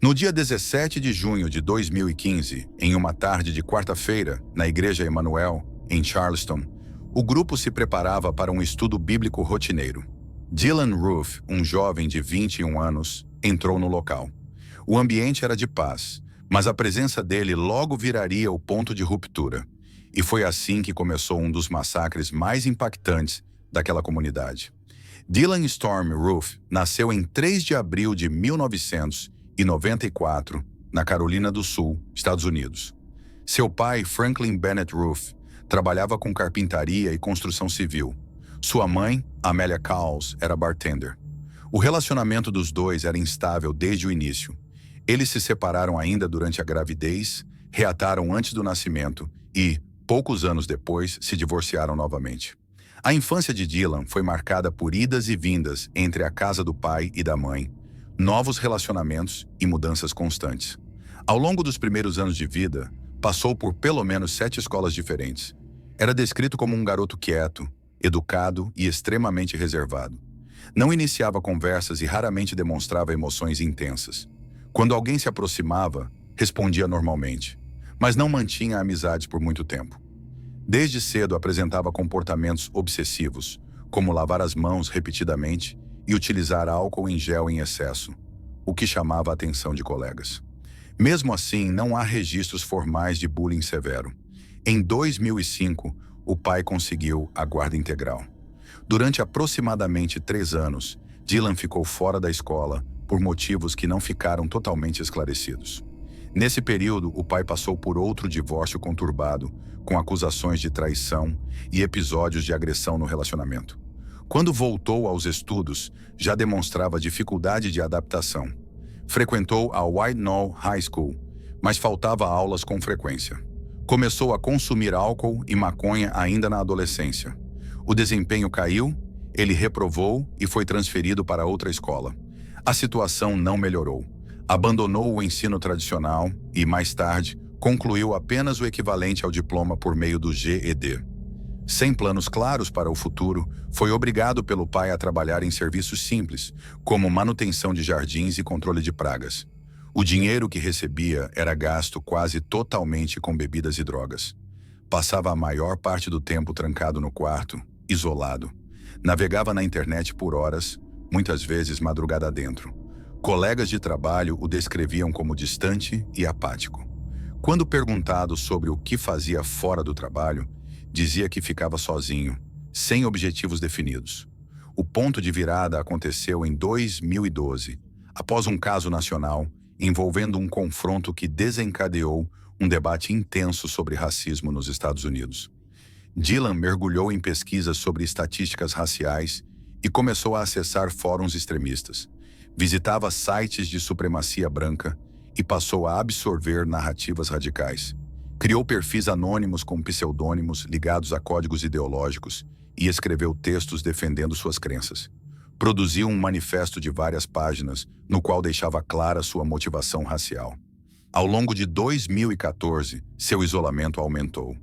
No dia 17 de junho de 2015, em uma tarde de quarta-feira, na Igreja Emanuel, em Charleston, o grupo se preparava para um estudo bíblico rotineiro. Dylan Roof, um jovem de 21 anos, entrou no local. O ambiente era de paz, mas a presença dele logo viraria o ponto de ruptura. E foi assim que começou um dos massacres mais impactantes daquela comunidade. Dylan Storm Roof nasceu em 3 de abril de 1994, na Carolina do Sul, Estados Unidos. Seu pai, Franklin Bennett Roof, trabalhava com carpintaria e construção civil. Sua mãe, Amelia Cowles, era bartender. O relacionamento dos dois era instável desde o início. Eles se separaram ainda durante a gravidez, reataram antes do nascimento e, poucos anos depois, se divorciaram novamente. A infância de Dylan foi marcada por idas e vindas entre a casa do pai e da mãe, novos relacionamentos e mudanças constantes. Ao longo dos primeiros anos de vida, passou por pelo menos 7 escolas diferentes. Era descrito como um garoto quieto, educado e extremamente reservado. Não iniciava conversas e raramente demonstrava emoções intensas. Quando alguém se aproximava, respondia normalmente, mas não mantinha amizades por muito tempo. Desde cedo apresentava comportamentos obsessivos, como lavar as mãos repetidamente e utilizar álcool em gel em excesso, o que chamava a atenção de colegas. Mesmo assim, não há registros formais de bullying severo. Em 2005, o pai conseguiu a guarda integral. Durante aproximadamente 3 anos, Dylan ficou fora da escola por motivos que não ficaram totalmente esclarecidos. Nesse período, o pai passou por outro divórcio conturbado, com acusações de traição e episódios de agressão no relacionamento. Quando voltou aos estudos, já demonstrava dificuldade de adaptação. Frequentou a White Knoll High School, mas faltava aulas com frequência. Começou a consumir álcool e maconha ainda na adolescência. O desempenho caiu, ele reprovou e foi transferido para outra escola. A situação não melhorou. Abandonou o ensino tradicional e, mais tarde, concluiu apenas o equivalente ao diploma por meio do GED. Sem planos claros para o futuro, foi obrigado pelo pai a trabalhar em serviços simples, como manutenção de jardins e controle de pragas. O dinheiro que recebia era gasto quase totalmente com bebidas e drogas. Passava a maior parte do tempo trancado no quarto, isolado. Navegava na internet por horas, muitas vezes madrugada dentro. Colegas de trabalho o descreviam como distante e apático. Quando perguntado sobre o que fazia fora do trabalho, dizia que ficava sozinho, sem objetivos definidos. O ponto de virada aconteceu em 2012, após um caso nacional envolvendo um confronto que desencadeou um debate intenso sobre racismo nos Estados Unidos. Dylan mergulhou em pesquisas sobre estatísticas raciais e começou a acessar fóruns extremistas. Visitava sites de supremacia branca e passou a absorver narrativas radicais. Criou perfis anônimos com pseudônimos ligados a códigos ideológicos e escreveu textos defendendo suas crenças. Produziu um manifesto de várias páginas, no qual deixava clara sua motivação racial. Ao longo de 2014, seu isolamento aumentou.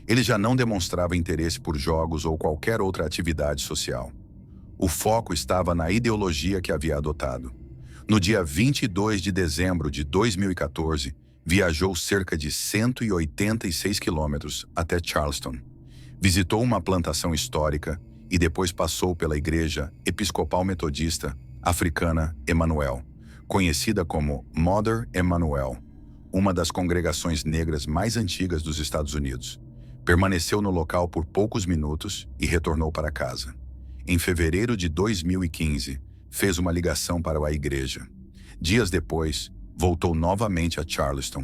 Ele já não demonstrava interesse por jogos ou qualquer outra atividade social. O foco estava na ideologia que havia adotado. No dia 22 de dezembro de 2014, viajou cerca de 186 quilômetros até Charleston. Visitou uma plantação histórica e depois passou pela Igreja Episcopal Metodista Africana Emanuel, conhecida como Mother Emanuel, uma das congregações negras mais antigas dos Estados Unidos. Permaneceu no local por poucos minutos e retornou para casa. Em fevereiro de 2015, fez uma ligação para a igreja. Dias depois, voltou novamente a Charleston.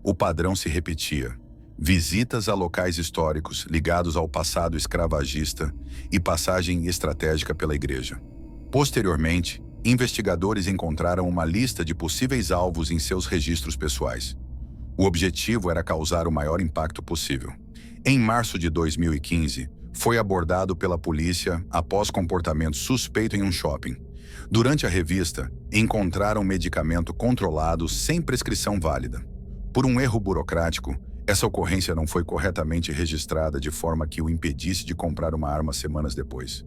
O padrão se repetia: visitas a locais históricos ligados ao passado escravagista e passagem estratégica pela igreja. Posteriormente, investigadores encontraram uma lista de possíveis alvos em seus registros pessoais. O objetivo era causar o maior impacto possível. Em março de 2015, foi abordado pela polícia após comportamento suspeito em um shopping. Durante a revista, encontraram medicamento controlado sem prescrição válida. Por um erro burocrático, essa ocorrência não foi corretamente registrada de forma que o impedisse de comprar uma arma semanas depois.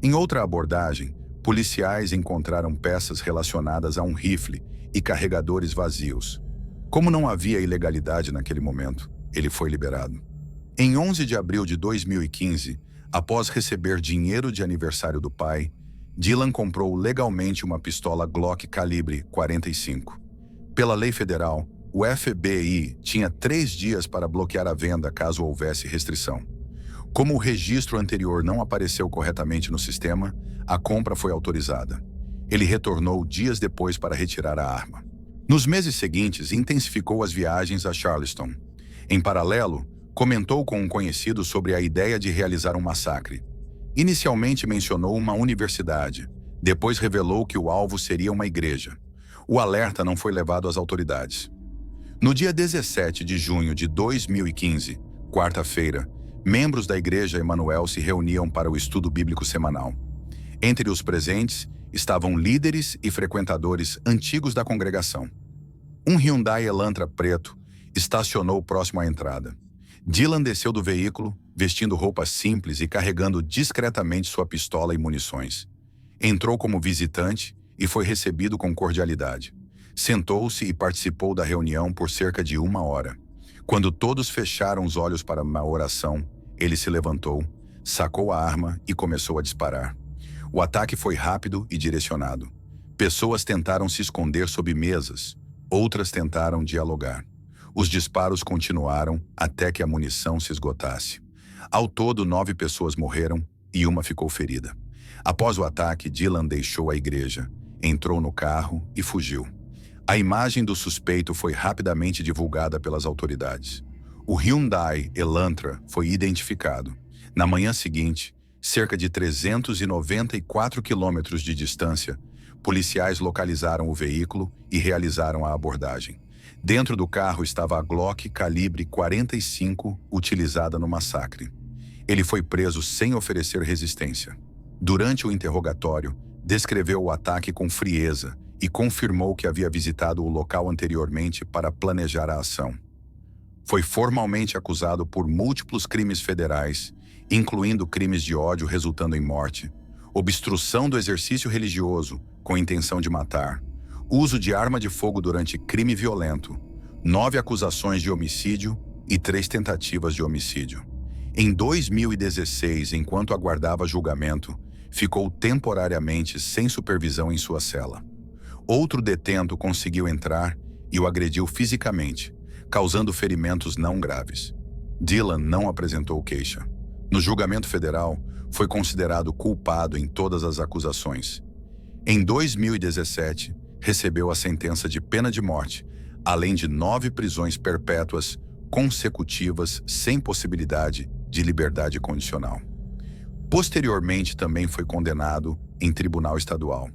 Em outra abordagem, policiais encontraram peças relacionadas a um rifle e carregadores vazios. Como não havia ilegalidade naquele momento, ele foi liberado. Em 11 de abril de 2015, após receber dinheiro de aniversário do pai, Dylan comprou legalmente uma pistola Glock calibre .45. Pela lei federal, o FBI tinha 3 dias para bloquear a venda caso houvesse restrição. Como o registro anterior não apareceu corretamente no sistema, a compra foi autorizada. Ele retornou dias depois para retirar a arma. Nos meses seguintes, intensificou as viagens a Charleston. Em paralelo, comentou com um conhecido sobre a ideia de realizar um massacre. Inicialmente mencionou uma universidade, depois revelou que o alvo seria uma igreja. O alerta não foi levado às autoridades. No dia 17 de junho de 2015, quarta-feira, membros da Igreja Emanuel se reuniam para o estudo bíblico semanal. Entre os presentes estavam líderes e frequentadores antigos da congregação. Um Hyundai Elantra preto estacionou próximo à entrada. Dylan desceu do veículo, vestindo roupas simples e carregando discretamente sua pistola e munições. Entrou como visitante e foi recebido com cordialidade. Sentou-se e participou da reunião por cerca de 1 hora. Quando todos fecharam os olhos para uma oração, ele se levantou, sacou a arma e começou a disparar. O ataque foi rápido e direcionado. Pessoas tentaram se esconder sob mesas, outras tentaram dialogar. Os disparos continuaram até que a munição se esgotasse. Ao todo, 9 pessoas morreram e uma ficou ferida. Após o ataque, Dylan deixou a igreja, entrou no carro e fugiu. A imagem do suspeito foi rapidamente divulgada pelas autoridades. O Hyundai Elantra foi identificado. Na manhã seguinte, cerca de 394 quilômetros de distância, policiais localizaram o veículo e realizaram a abordagem. Dentro do carro estava a Glock calibre .45 utilizada no massacre. Ele foi preso sem oferecer resistência. Durante o interrogatório, descreveu o ataque com frieza e confirmou que havia visitado o local anteriormente para planejar a ação. Foi formalmente acusado por múltiplos crimes federais, incluindo crimes de ódio resultando em morte, obstrução do exercício religioso com intenção de matar, uso de arma de fogo durante crime violento, 9 acusações de homicídio e 3 tentativas de homicídio. Em 2016, enquanto aguardava julgamento, ficou temporariamente sem supervisão em sua cela. Outro detento conseguiu entrar e o agrediu fisicamente, causando ferimentos não graves. Dylan não apresentou queixa. No julgamento federal, foi considerado culpado em todas as acusações. Em 2017, recebeu a sentença de pena de morte, além de 9 prisões perpétuas consecutivas sem possibilidade de liberdade condicional. Posteriormente, também foi condenado em tribunal estadual.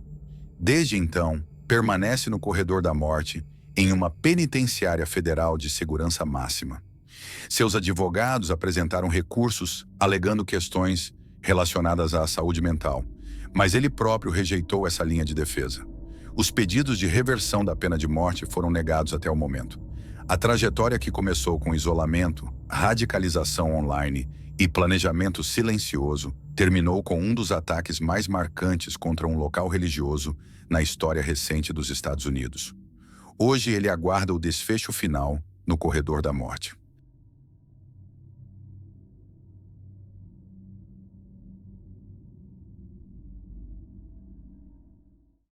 Desde então, permanece no corredor da morte em uma penitenciária federal de segurança máxima. Seus advogados apresentaram recursos alegando questões relacionadas à saúde mental, mas ele próprio rejeitou essa linha de defesa. Os pedidos de reversão da pena de morte foram negados até o momento. A trajetória que começou com isolamento, radicalização online e planejamento silencioso terminou com um dos ataques mais marcantes contra um local religioso na história recente dos Estados Unidos. Hoje ele aguarda o desfecho final no corredor da morte.